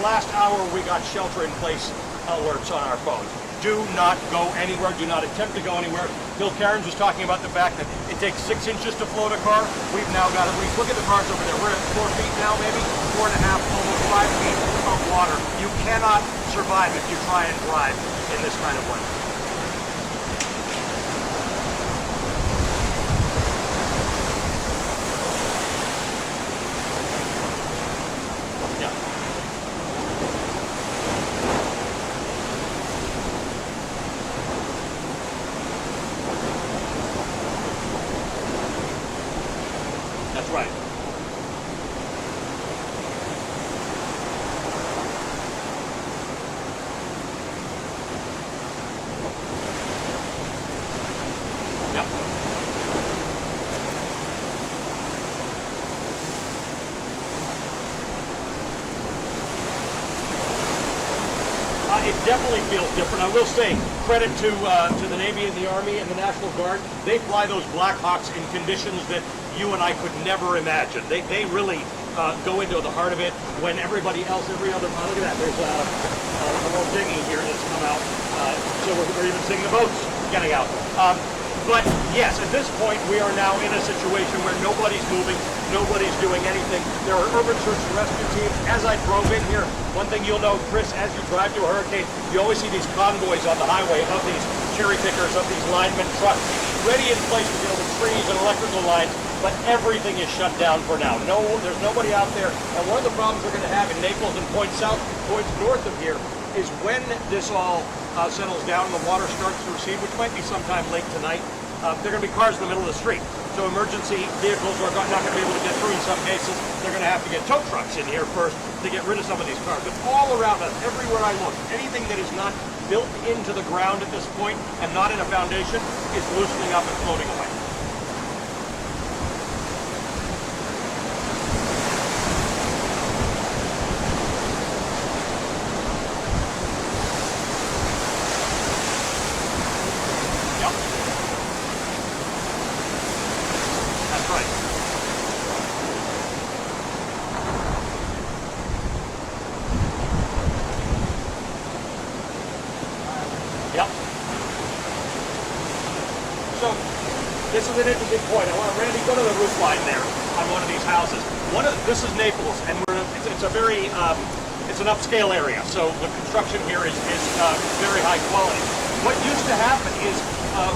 the last hour, we got shelter-in-place alerts on our phones. Do not go anywhere. Do not attempt to go anywhere. Bill Cairns was talking about the fact that it takes 6 inches to float a car. We've now got at least, look at the cars over there. We're at 4 feet now, maybe 4.5, almost 5 feet of water. You cannot survive if you try and drive in this kind of weather. That's right. Yep. It definitely feels different. I will say credit to the Navy and the Army and the National Guard. They fly those Black Hawks in conditions that you and I could never imagine. They really go into the heart of it when everybody else, every other, look at that, there's a little dinghy here that's come out. So we're even seeing the boats getting out. But yes, at this point, we are now in a situation where nobody's moving, nobody's doing anything. There are urban search and rescue teams. As I drove in here, one thing you'll know, Chris, as you drive to a hurricane, you always see these convoys on the highway of these cherry pickers, of these linemen trucks, ready in place to deal with trees and electrical lines, but everything is shut down for now. No, there's nobody out there. And one of the problems we're going to have in Naples and points north of here is when this all settles down and the water starts to recede, which might be sometime late tonight, there are going to be cars in the middle of the street. So emergency vehicles are not going to be able to get through in some cases. They're going to have to get tow trucks in here first to get rid of some of these cars. But all around us, everywhere I look, anything that is not built into the ground at this point and not in a foundation is loosening up and floating away. Yep. So, this is an interesting point. I want to, Randy, go to the roof line there on one of these houses. This is Naples, and it's a very, it's an upscale area, so the construction here is very high quality. What used to happen is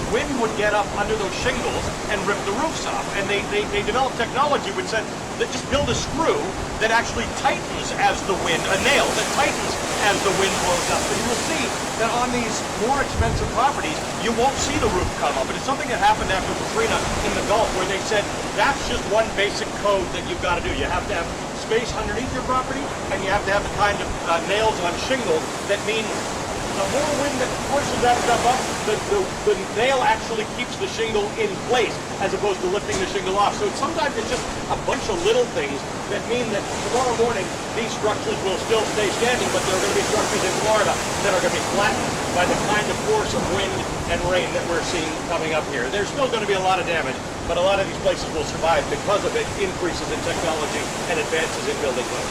wind would get up under those shingles and rip the roofs off, and they developed technology which said that just build a screw that actually tightens as the wind, a nail that tightens as the wind blows up. So you will see that on these more expensive properties, you won't see the roof come up. But it's something that happened after Katrina in the Gulf, where they said that's just one basic code that you've got to do. You have to have space underneath your property, and you have to have the kind of nails on shingles that mean the more wind that pushes that stuff up, the nail actually keeps the shingle in place as opposed to lifting the shingle off. So sometimes it's just a bunch of little things that mean that tomorrow morning these structures will still stay standing, but there are going to be structures in Florida that are going to be flattened by the kind of force of wind and rain that we're seeing coming up here. There's still going to be a lot of damage, but a lot of these places will survive because of it, increases in technology and advances in building code.